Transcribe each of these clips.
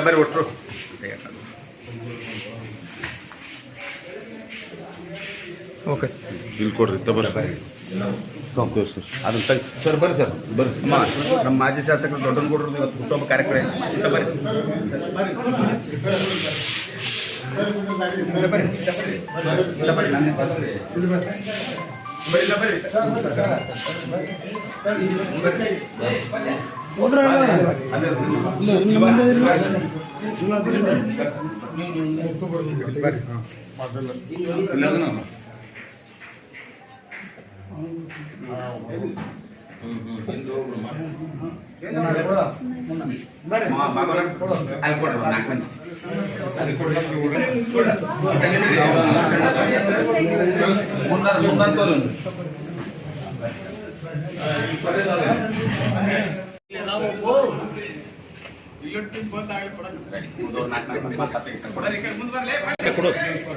ಬರ್ರಿ ಒಟ್ಟರು okay sir. ಇಲ್ಲಿ ಕೊಡ್ರಿ ಬರ್ರಿ ಸರ್ ಅದನ್ನ ಸರ್ ಬರ್ರಿ ಸರ್ ಬರ್ರಿ ನಮ್ಮ ಮಾಜಿ ಶಾಸಕರು ದೊಡ್ಡನಗೌಡರು ಇವತ್ತು ಹುಟ್ಟುಹಬ್ಬ ಕಾರ್ಯಕ್ರಮ ಬರ್ರಿ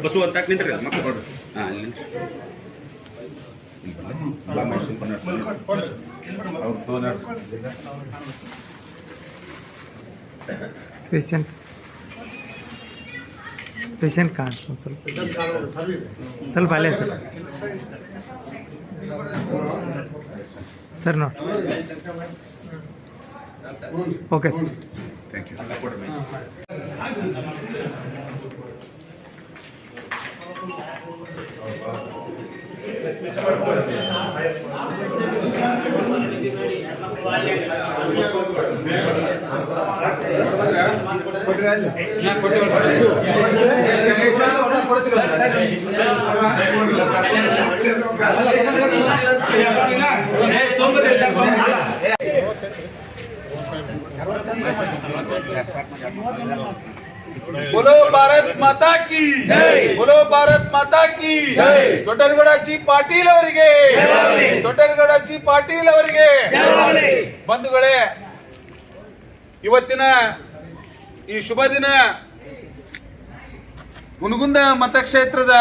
ಬಸ್ಸು ಅಂತ ನಿಂತ್ರಿ ಮಕ್ಕಳು ಕೊಡ್ರಿ ಪೇಷಂಟ್ ಕಾಣ್ ಸ್ವಲ್ಪ ಅಲ್ಲೇ ಸರ್ ಸರ್ ನೋಡಿ ಓಕೆ ಸರ್ ಥ್ಯಾಂಕ್ ಯು. बोलो भारत माता की जय, बोलो भारत माता की जय. ದೊಡ್ಡನಗೌಡಾಚಿ ಪಾಟೀಲ್ ಅವರಿಗೆ, ದೊಡ್ಡನಗೌಡಾಚಿ ಪಾಟೀಲ್ ಅವರಿಗೆ ಬಂಧುಗಳೇ, ಇವತ್ತಿನ ಈ ಶುಭ ದಿನ ಹುನಗುಂದ ಮತಕ್ಷೇತ್ರದ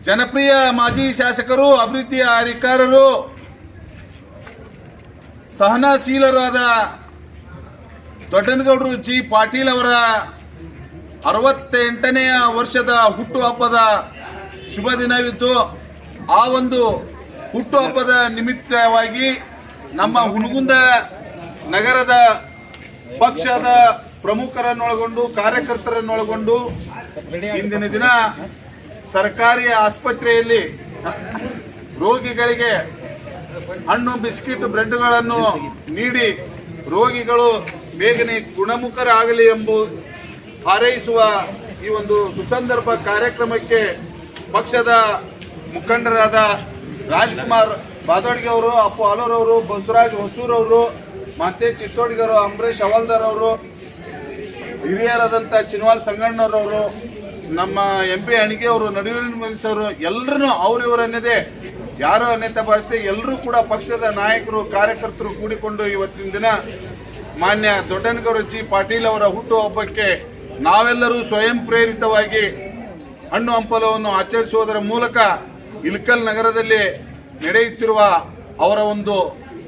ಜನಪ್ರಿಯ ಮಾಜಿ ಶಾಸಕರು, ಅಭಿವೃದ್ಧಿಯ ಅಧಿಕಾರರು, ಸಹನಶೀಲರಾದ ದೊಡ್ಡನಗೌಡರು ಜಿ ಪಾಟೀಲ್ ಅವರ 68ನೇ ವರ್ಷದ ಹುಟ್ಟುಹಬ್ಬದ ಶುಭ ದಿನವಿದ್ದು, ಆ ಒಂದು ಹುಟ್ಟುಹಬ್ಬದ ನಿಮಿತ್ತವಾಗಿ ನಮ್ಮ ಹುನಗುಂದ ನಗರದ ಪಕ್ಷದ ಪ್ರಮುಖರನ್ನೊಳಗೊಂಡು ಕಾರ್ಯಕರ್ತರನ್ನೊಳಗೊಂಡು ಇಂದಿನ ದಿನ ಸರ್ಕಾರಿ ಆಸ್ಪತ್ರೆಯಲ್ಲಿ ರೋಗಿಗಳಿಗೆ ಹಣ್ಣು, ಬಿಸ್ಕಿಟ್, ಬ್ರೆಡ್ಗಳನ್ನು ನೀಡಿ ರೋಗಿಗಳು ಬೇಗನೆ ಗುಣಮುಖರಾಗಲಿ ಎಂಬ ಹಾರೈಸುವ ಈ ಒಂದು ಸುಸಂದರ್ಭ ಕಾರ್ಯಕ್ರಮಕ್ಕೆ ಪಕ್ಷದ ಮುಖಂಡರಾದ ರಾಜ್ಕುಮಾರ್ ಬಾದೋಡ್ಗೆ ಅವರು, ಅಪ್ಪು ಆಲೂರವರು, ಬಸವರಾಜ್ ಹೊಸೂರವರು, ಮತ್ತೆ ಚಿತ್ತೋಡಿಗರು, ಅಂಬರೀಶ್ ಹವಾಲ್ದಾರ್ ಅವರು, ಹಿರಿಯರಾದಂಥ ಚಿನ್ವಾಲ್ ಸಂಗಣ್ಣರವರು, ನಮ್ಮ MP ಅಣಿಗೆ ಅವರು, ನಡುವಿನವರು, ಎಲ್ಲರೂ ಅವರಿವರನ್ನದೇ ಯಾರು ಅನ್ಯತಾ ಭಾವಿಸದೆ ಎಲ್ಲರೂ ಕೂಡ ಪಕ್ಷದ ನಾಯಕರು, ಕಾರ್ಯಕರ್ತರು ಕೂಡಿಕೊಂಡು ಇವತ್ತಿನ ದಿನ ಮಾನ್ಯ ದೊಡ್ಡನಗೌಡ ಜಿ ಪಾಟೀಲ್ ಅವರ ಹುಟ್ಟುಹಬ್ಬಕ್ಕೆ ನಾವೆಲ್ಲರೂ ಸ್ವಯಂ ಪ್ರೇರಿತವಾಗಿ ಹಣ್ಣು ಹಂಪಲವನ್ನು ಆಚರಿಸುವುದರ ಮೂಲಕ ಇಳಕಲ್ ನಗರದಲ್ಲಿ ನಡೆಯುತ್ತಿರುವ ಅವರ ಒಂದು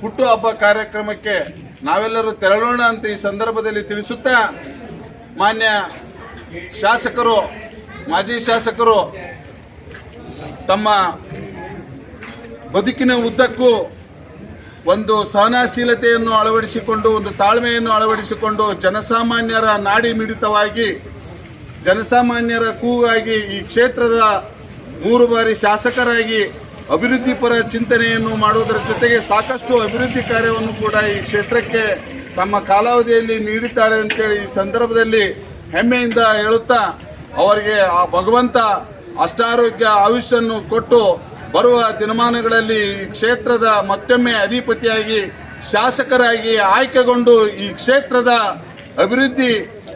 ಹುಟ್ಟುಹಬ್ಬ ಕಾರ್ಯಕ್ರಮಕ್ಕೆ ನಾವೆಲ್ಲರೂ ತೆರಳೋಣ ಅಂತ ಈ ಸಂದರ್ಭದಲ್ಲಿ ತಿಳಿಸುತ್ತಾ, ಮಾನ್ಯ ಶಾಸಕರು, ಮಾಜಿ ಶಾಸಕರು ತಮ್ಮ ಬದುಕಿನ ಉದ್ದಕ್ಕೂ ಒಂದು ಸಹನಶೀಲತೆಯನ್ನು ಅಳವಡಿಸಿಕೊಂಡು, ಒಂದು ತಾಳ್ಮೆಯನ್ನು ಅಳವಡಿಸಿಕೊಂಡು, ಜನಸಾಮಾನ್ಯರ ನಾಡಿ ಮಿಡಿತವಾಗಿ, ಜನಸಾಮಾನ್ಯರ ಕೂಗಾಗಿ ಈ ಕ್ಷೇತ್ರದ 3 ಬಾರಿ ಶಾಸಕರಾಗಿ ಅಭಿವೃದ್ಧಿಪರ ಚಿಂತನೆಯನ್ನು ಮಾಡುವುದರ ಜೊತೆಗೆ ಸಾಕಷ್ಟು ಅಭಿವೃದ್ಧಿ ಕಾರ್ಯವನ್ನು ಕೂಡ ಈ ಕ್ಷೇತ್ರಕ್ಕೆ ತಮ್ಮ ಕಾಲಾವಧಿಯಲ್ಲಿ ನೀಡಿದ್ದಾರೆ ಅಂತೇಳಿ ಈ ಸಂದರ್ಭದಲ್ಲಿ ಹೆಮ್ಮೆಯಿಂದ ಹೇಳುತ್ತಾ, ಅವರಿಗೆ ಆ ಭಗವಂತ ಅಷ್ಟಾರೋಗ್ಯ ಆಯುಷ್ಯನ್ನು ಕೊಟ್ಟು ಬರುವ ದಿನಮಾನಗಳಲ್ಲಿ ಈ ಕ್ಷೇತ್ರದ ಮತ್ತೊಮ್ಮೆ ಅಧಿಪತಿಯಾಗಿ ಶಾಸಕರಾಗಿ ಆಯ್ಕೆಗೊಂಡು ಈ ಕ್ಷೇತ್ರದ ಅಭಿವೃದ್ಧಿ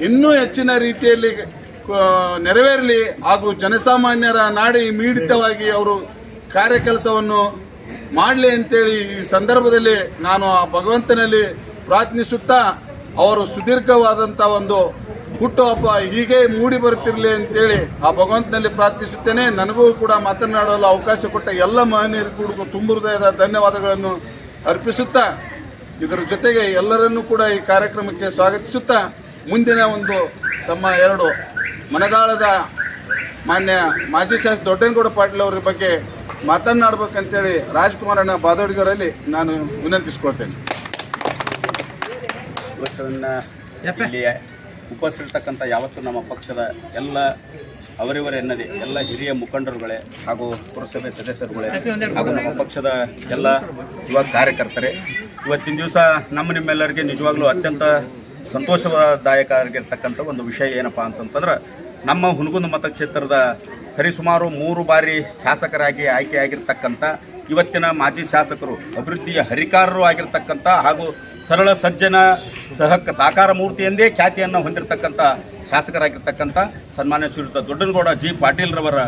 ಇನ್ನೂ ಹೆಚ್ಚಿನ ರೀತಿಯಲ್ಲಿ ನೆರವೇರಲಿ ಹಾಗೂ ಜನಸಾಮಾನ್ಯರ ನಾಡಿ ಮಿಡಿತವಾಗಿ ಅವರು ಕಾರ್ಯಕೆಲಸವನ್ನು ಮಾಡಲಿ ಅಂತೇಳಿ ಈ ಸಂದರ್ಭದಲ್ಲಿ ನಾನು ಆ ಭಗವಂತನಲ್ಲಿ ಪ್ರಾರ್ಥಿಸುತ್ತಾ, ಅವರು ಸುದೀರ್ಘವಾದಂಥ ಒಂದು ಹುಟ್ಟುಹಬ್ಬ ಹೀಗೆ ಮೂಡಿ ಬರುತ್ತಿರಲಿ ಅಂತೇಳಿ ಆ ಭಗವಂತನಲ್ಲಿ ಪ್ರಾರ್ಥಿಸುತ್ತೇನೆ. ನನಗೂ ಕೂಡ ಮಾತನಾಡಲು ಅವಕಾಶ ಕೊಟ್ಟ ಎಲ್ಲ ಮಹನೀಯರಿಗೂ ತುಂಬ ಹೃದಯದ ಧನ್ಯವಾದಗಳನ್ನು ಅರ್ಪಿಸುತ್ತಾ ಇದರ ಜೊತೆಗೆ ಎಲ್ಲರನ್ನೂ ಕೂಡ ಈ ಕಾರ್ಯಕ್ರಮಕ್ಕೆ ಸ್ವಾಗತಿಸುತ್ತಾ ಮುಂದಿನ ಒಂದು ತಮ್ಮ ಎರಡು ಮನದಾಳದ ಮಾನ್ಯ ಮಾಜಿ ಶಾಸಕ ದೊಡ್ಡನಗೌಡ ಪಾಟೀಲ್ ಅವರ ಬಗ್ಗೆ ಮಾತನಾಡಬೇಕಂತೇಳಿ ರಾಜ್ಕುಮಾರಣ್ಣ ಬಾದೋಡಿಗರಲ್ಲಿ ನಾನು ವಿನಂತಿಸ್ಕೊಳ್ತೇನೆ. ಇವತ್ತನ್ನು ಇಲ್ಲಿ ಉಪಸ್ಥಿತರ್ತಕ್ಕಂಥ ಯಾವತ್ತೂ ನಮ್ಮ ಪಕ್ಷದ ಎಲ್ಲ ಅವರಿವರೆನ್ನದೇ ಎಲ್ಲ ಹಿರಿಯ ಮುಖಂಡರುಗಳೇ ಹಾಗೂ ಪುರಸಭೆ ಸದಸ್ಯರುಗಳೇ ಹಾಗೂ ನಮ್ಮ ಪಕ್ಷದ ಎಲ್ಲ ಯುವ ಕಾರ್ಯಕರ್ತರೇ, ಇವತ್ತಿನ ದಿವಸ ನಿಮ್ಮೆಲ್ಲರಿಗೆ ನಿಜವಾಗ್ಲೂ ಅತ್ಯಂತ ಸಂತೋಷದಾಯಕ ಆಗಿರ್ತಕ್ಕಂಥ ಒಂದು ವಿಷಯ ಏನಪ್ಪ ಅಂತಂತಂದ್ರೆ, ನಮ್ಮ ಹುನಗುಂದ ಮತಕ್ಷೇತ್ರದ ಸರಿಸುಮಾರು 3 ಬಾರಿ ಶಾಸಕರಾಗಿ ಆಯ್ಕೆಯಾಗಿರ್ತಕ್ಕಂಥ ಇವತ್ತಿನ ಮಾಜಿ ಶಾಸಕರು, ಅಭಿವೃದ್ಧಿಯ ಹರಿಕಾರರು ಆಗಿರ್ತಕ್ಕಂಥ ಹಾಗೂ ಸರಳ ಸಜ್ಜನ ಸಾಕಾರ ಮೂರ್ತಿ ಎಂದೇ ಖ್ಯಾತಿಯನ್ನು ಹೊಂದಿರತಕ್ಕಂಥ ಶಾಸಕರಾಗಿರ್ತಕ್ಕಂಥ ಸನ್ಮಾನ್ಯ ಶ್ರೀಯುತ ದೊಡ್ಡನಗೌಡ ಜಿ ಪಾಟೀಲ್ರವರ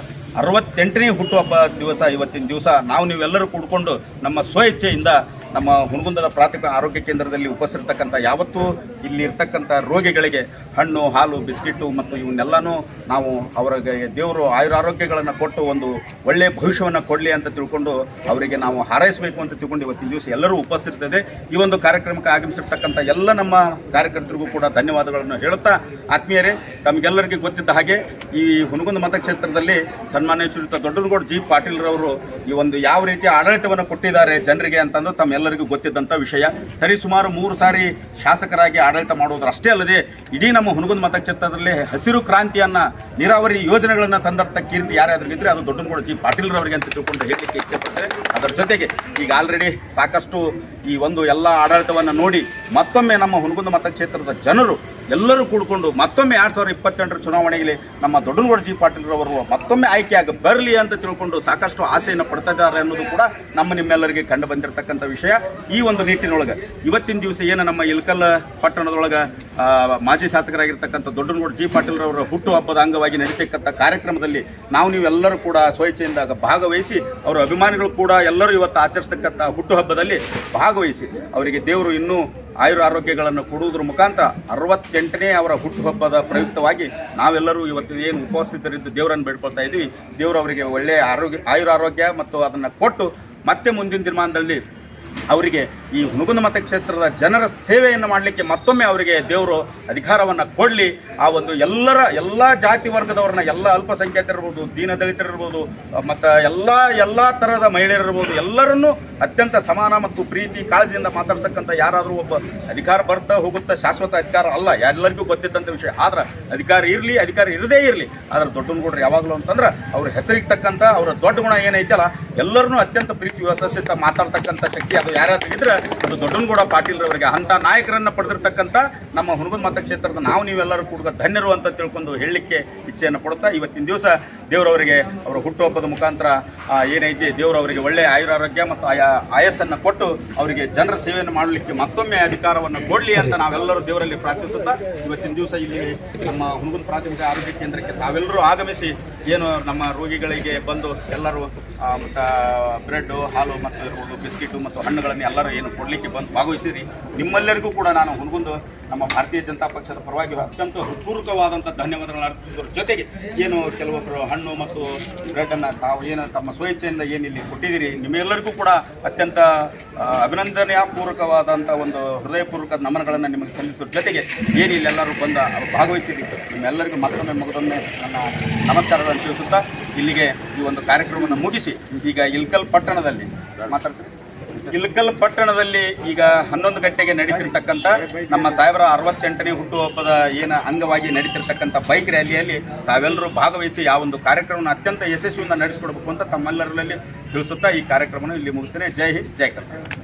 68ನೇ ಹುಟ್ಟುಹಬ್ಬ ದಿವಸ ಇವತ್ತಿನ ದಿವಸ ನೀವೆಲ್ಲರೂ ಕೂಡಿಕೊಂಡು ನಮ್ಮ ಸ್ವಇಚ್ಛೆಯಿಂದ ನಮ್ಮ ಹುನಗುಂದದ ಪ್ರಾಥಮಿಕ ಆರೋಗ್ಯ ಕೇಂದ್ರದಲ್ಲಿ ಉಪಸ್ಥಿತರ್ತಕ್ಕಂಥ ಯಾವತ್ತೂ ಇಲ್ಲಿ ಇರ್ತಕ್ಕಂಥ ರೋಗಿಗಳಿಗೆ ಹಣ್ಣು, ಹಾಲು, ಬಿಸ್ಕಿಟ್ಟು ಮತ್ತು ಇವನ್ನೆಲ್ಲನೂ ನಾವು ಅವರಿಗೆ ದೇವರು ಆಯುರಾರೋಗ್ಯಗಳನ್ನು ಕೊಟ್ಟು ಒಂದು ಒಳ್ಳೆಯ ಭವಿಷ್ಯವನ್ನು ಕೊಡಲಿ ಅಂತ ತಿಳ್ಕೊಂಡು ಅವರಿಗೆ ನಾವು ಹಾರೈಸಬೇಕು ಅಂತ ತಿಳ್ಕೊಂಡು ಇವತ್ತಿನ ದಿವಸ ಎಲ್ಲರೂ ಉಪಸ್ಥಿತರಿದೆ. ಈ ಒಂದು ಕಾರ್ಯಕ್ರಮಕ್ಕೆ ಆಗಮಿಸಿರ್ತಕ್ಕಂಥ ಎಲ್ಲ ನಮ್ಮ ಕಾರ್ಯಕರ್ತರಿಗೂ ಕೂಡ ಧನ್ಯವಾದಗಳನ್ನು ಹೇಳುತ್ತಾ, ಆತ್ಮೀಯರೇ, ತಮಗೆಲ್ಲರಿಗೂ ಗೊತ್ತಿದ್ದ ಹಾಗೆ ಈ ಹುನಗುಂದ ಮತಕ್ಷೇತ್ರದಲ್ಲಿ ಸನ್ಮಾನ್ಯ ಶ್ರೀಯುತ ದೊಡ್ಡನಗೌಡ ಜಿ ಪಾಟೀಲ್ರವರು ಈ ಒಂದು ಯಾವ ರೀತಿಯ ಆಡಳಿತವನ್ನು ಕೊಟ್ಟಿದ್ದಾರೆ ಜನರಿಗೆ ಅಂತಂದು ತಮ್ಮೆಲ್ಲರಿಗೂ ಗೊತ್ತಿದ್ದಂಥ ವಿಷಯ. ಸರಿಸುಮಾರು 3 ಸಾರಿ ಶಾಸಕರಾಗಿ ಆಡಳಿತ ಮಾಡುವುದರಷ್ಟೇ ಅಲ್ಲದೆ ಇಡೀ ನಮ್ಮ ಹುನಗುಂದ ಮತಕ್ಷೇತ್ರದಲ್ಲಿ ಹಸಿರು ಕ್ರಾಂತಿಯನ್ನು, ನೀರಾವರಿ ಯೋಜನೆಗಳನ್ನು ತಂದಂಥ ಕೀರ್ತಿ ಯಾರಾದ್ರೂ ಇದ್ದರೆ ಅದು ದೊಡ್ಡನಗೌಡ ಜಿ ಪಾಟೀಲ್ರವರಿಗೆ ಅಂತ ತಿಳ್ಕೊಂಡು ಹೇಳಲಿಕ್ಕೆ ಇಷ್ಟಪಡ್ತಾರೆ. ಅದರ ಜೊತೆಗೆ ಈಗ ಆಲ್ರೆಡಿ ಸಾಕಷ್ಟು ಈ ಒಂದು ಎಲ್ಲ ಆಡಳಿತವನ್ನು ನೋಡಿ ಮತ್ತೊಮ್ಮೆ ನಮ್ಮ ಹುನಗುಂದ ಮತಕ್ಷೇತ್ರದ ಜನರು ಎಲ್ಲರೂ ಕೂಡಿಕೊಂಡು ಮತ್ತೊಮ್ಮೆ 2028ರ ಚುನಾವಣೆಯಲ್ಲಿ ನಮ್ಮ ದೊಡ್ಡನಗೌಡ ಜಿ ಪಾಟೀಲ್ರವರು ಮತ್ತೊಮ್ಮೆ ಆಯ್ಕೆಯಾಗಿ ಬರಲಿ ಅಂತ ತಿಳ್ಕೊಂಡು ಸಾಕಷ್ಟು ಆಸೆಯನ್ನು ಪಡ್ತಾ ಇದ್ದಾರೆ ಅನ್ನೋದು ಕೂಡ ನಿಮ್ಮೆಲ್ಲರಿಗೆ ಕಂಡು ಬಂದಿರತಕ್ಕಂಥ ವಿಷಯ. ಈ ಒಂದು ನಿಟ್ಟಿನೊಳಗೆ ಇವತ್ತಿನ ದಿವಸ ಏನು ನಮ್ಮ ಇಳಕಲ್ ಪಟ್ಟಣದೊಳಗೆ ಮಾಜಿ ಶಾಸಕರಾಗಿರ್ತಕ್ಕಂಥ ದೊಡ್ಡನಗೌಡ ಜಿ ಪಾಟೀಲ್ರವರ ಹುಟ್ಟುಹಬ್ಬದ ಅಂಗವಾಗಿ ನಡೀತಕ್ಕಂಥ ಕಾರ್ಯಕ್ರಮದಲ್ಲಿ ನೀವೆಲ್ಲರೂ ಕೂಡ ಸ್ವಇಚ್ಛೆಯಿಂದ ಭಾಗವಹಿಸಿ, ಅವರ ಅಭಿಮಾನಿಗಳು ಕೂಡ ಎಲ್ಲರೂ ಇವತ್ತು ಆಚರಿಸ್ತಕ್ಕಂಥ ಹುಟ್ಟುಹಬ್ಬದಲ್ಲಿ ಭಾಗವಹಿಸಿ ಅವರಿಗೆ ದೇವರು ಇನ್ನೂ ಆಯುರಾರೋಗ್ಯಗಳನ್ನು ಕೊಡುವುದರ ಮುಖಾಂತರ 68ನೇ ಅವರ ಹುಟ್ಟುಹಬ್ಬದ ಪ್ರಯುಕ್ತವಾಗಿ ನಾವೆಲ್ಲರೂ ಇವತ್ತು ಏನು ಉಪಸ್ಥಿತರಿದ್ದು ದೇವರನ್ನು ಬೇಡ್ಕೊಳ್ತಾ ಇದ್ದೀವಿ. ದೇವರು ಅವರಿಗೆ ಒಳ್ಳೆಯ ಆಯುರಾರೋಗ್ಯ ಮತ್ತು ಅದನ್ನು ಕೊಟ್ಟು ಮತ್ತೆ ಮುಂದಿನ ದಿನಮಾನದಲ್ಲಿ ಅವರಿಗೆ ಈ ಹುನಗುಂದ ಮತಕ್ಷೇತ್ರದ ಜನರ ಸೇವೆಯನ್ನು ಮಾಡಲಿಕ್ಕೆ ಮತ್ತೊಮ್ಮೆ ಅವರಿಗೆ ದೇವರು ಅಧಿಕಾರವನ್ನು ಕೊಡಲಿ. ಆ ಒಂದು ಎಲ್ಲ ಜಾತಿ ವರ್ಗದವ್ರನ್ನ, ಎಲ್ಲ ಅಲ್ಪಸಂಖ್ಯಾತರಿರ್ಬೋದು, ದೀನದಲಿತರಿರ್ಬೋದು, ಮತ್ತು ಎಲ್ಲ ಥರದ ಮಹಿಳೆಯರಿರ್ಬೋದು, ಎಲ್ಲರನ್ನೂ ಅತ್ಯಂತ ಸಮಾನ ಮತ್ತು ಪ್ರೀತಿ ಕಾಳಜಿಯಿಂದ ಮಾತಾಡ್ಸಕ್ಕಂಥ ಯಾರಾದರೂ ಒಬ್ಬ ಅಧಿಕಾರ ಬರ್ತಾ ಹೋಗುತ್ತಾ ಶಾಶ್ವತ ಅಧಿಕಾರ ಅಲ್ಲ, ಎಲ್ಲರಿಗೂ ಗೊತ್ತಿದ್ದಂಥ ವಿಷಯ. ಆದ್ರೆ ಅಧಿಕಾರ ಇರಲಿ, ಅಧಿಕಾರ ಇರದೇ ಇರಲಿ, ಆದ್ರೆ ದೊಡ್ಡನಗೌಡರು ಯಾವಾಗಲೂ ಅಂತಂದ್ರೆ ಅವ್ರ ಹೆಸರಿಗೆ ತಕ್ಕಂಥ ಅವರ ದೊಡ್ಡ ಗುಣ ಏನೈತಲ್ಲ, ಎಲ್ಲರನ್ನೂ ಅತ್ಯಂತ ಪ್ರೀತಿ ವಿಶ್ವಾಸದಿಂದ ಮಾತಾಡ್ತಕ್ಕಂಥ ಶಕ್ತಿ ಅದು ಯಾರಾದ್ರೂ ಇದ್ರೆ ಅದು ದೊಡ್ಡನಗೌಡ ಪಾಟೀಲ್ರವರಿಗೆ. ಅಂಥ ನಾಯಕರನ್ನು ಪಡೆದಿರ್ತಕ್ಕಂಥ ನಮ್ಮ ಹುನಗುಂದ ಮತಕ್ಷೇತ್ರದ ನೀವೆಲ್ಲರೂ ಕೂಡ ಧನ್ಯರು ಅಂತ ತಿಳ್ಕೊಂಡು ಹೇಳಲಿಕ್ಕೆ ಇಚ್ಛೆಯನ್ನು ಪಡುತ್ತಾ, ಇವತ್ತಿನ ದಿವಸ ದೇವರವರಿಗೆ ಅವರ ಹುಟ್ಟುಹಬ್ಬದ ಮುಖಾಂತರ ಏನೈತಿ ದೇವರವರಿಗೆ ಒಳ್ಳೆಯ ಆಯುರಾರೋಗ್ಯ ಮತ್ತು ಆಯಸ್ಸನ್ನು ಕೊಟ್ಟು ಅವರಿಗೆ ಜನರ ಸೇವೆಯನ್ನು ಮಾಡಲಿಕ್ಕೆ ಮತ್ತೊಮ್ಮೆ ಅಧಿಕಾರವನ್ನು ಕೊಡಲಿ ಅಂತ ನಾವೆಲ್ಲರೂ ದೇವರಲ್ಲಿ ಪ್ರಾರ್ಥಿಸುತ್ತಾ, ಇವತ್ತಿನ ದಿವಸ ಇಲ್ಲಿ ನಮ್ಮ ಹುನಗುಂದ ಪ್ರಾಥಮಿಕ ಆರೋಗ್ಯ ಕೇಂದ್ರಕ್ಕೆ ತಾವೆಲ್ಲರೂ ಆಗಮಿಸಿ ಏನು ನಮ್ಮ ರೋಗಿಗಳಿಗೆ ಬಂದು ಎಲ್ಲರೂ ಮತ್ತು ಬ್ರೆಡ್ಡು, ಹಾಲು ಮತ್ತು ಇರ್ಬೋದು, ಬಿಸ್ಕಿಟು ಮತ್ತು ಹಣ್ಣುಗಳನ್ನು ಎಲ್ಲರೂ ಏನು ಕೊಡಲಿಕ್ಕೆ ಬಂದು ಭಾಗವಹಿಸಿರಿ. ನಿಮ್ಮೆಲ್ಲರಿಗೂ ಕೂಡ ನಾನು ಹುನಗುಂದ ನಮ್ಮ ಭಾರತೀಯ ಜನತಾ ಪಕ್ಷದ ಪರವಾಗಿ ಅತ್ಯಂತ ಹೃತ್ಪೂರ್ವಕವಾದಂಥ ಧನ್ಯವಾದಗಳನ್ನು ಅರ್ಪಿಸೋದ್ರ ಜೊತೆಗೆ ಏನು ಕೆಲವೊಬ್ಬರು ಹಣ್ಣು ಮತ್ತು ಬ್ರೆಡ್ಡನ್ನು ತಾವು ಏನು ತಮ್ಮ ಸ್ವಇಚ್ಛೆಯಿಂದ ಏನಿಲ್ಲಿ ಕೊಟ್ಟಿದ್ದೀರಿ, ನಿಮ್ಮೆಲ್ಲರಿಗೂ ಕೂಡ ಅತ್ಯಂತ ಅಭಿನಂದನೆಪೂರ್ವಕವಾದಂಥ ಒಂದು ಹೃದಯಪೂರ್ವಕ ನಮನಗಳನ್ನು ನಿಮಗೆ ಸಲ್ಲಿಸೋದ್ರ ಜೊತೆಗೆ ಏನು ಇಲ್ಲೆಲ್ಲರೂ ಬಂದು ಭಾಗವಹಿಸಿರಿ. ನಿಮ್ಮೆಲ್ಲರಿಗೂ ಮತ್ತೊಮ್ಮೆ ಮುಗಿದೊಮ್ಮೆ ನನ್ನ ನಮಸ್ಕಾರಗಳನ್ನು ತಿಳಿಸುತ್ತಾ ಇಲ್ಲಿಗೆ ಈ ಒಂದು ಕಾರ್ಯಕ್ರಮವನ್ನು ಮುಗಿಸಿ ಈಗ ಇಳಕಲ್ ಪಟ್ಟಣದಲ್ಲಿ ಇಳಕಲ್ ಪಟ್ಟಣದಲ್ಲಿ ಈಗ 11 ಗಂಟೆಗೆ ನಡೀತಿರ್ತಕ್ಕಂಥ ನಮ್ಮ ಸಾಹೇಬರ 68ನೇ ಹುಟ್ಟುಹಬ್ಬದ ಏನು ಅಂಗವಾಗಿ ನಡೀತಿರ್ತಕ್ಕಂಥ ಬೈಕ್ ರ್ಯಾಲಿಯಲ್ಲಿ ತಾವೆಲ್ಲರೂ ಭಾಗವಹಿಸಿ ಆ ಒಂದು ಕಾರ್ಯಕ್ರಮವನ್ನು ಅತ್ಯಂತ ಯಶಸ್ವಿಯಿಂದ ನಡೆಸಿಕೊಡ್ಬೇಕು ಅಂತ ತಮ್ಮೆಲ್ಲರಲ್ಲಿ ತಿಳಿಸುತ್ತಾ ಈ ಕಾರ್ಯಕ್ರಮವನ್ನು ಇಲ್ಲಿ ಮುಗಿಸ್ತೇನೆ. ಜೈ ಹಿಂದ್, ಜೈ ಕರ್ನಾಟಕ.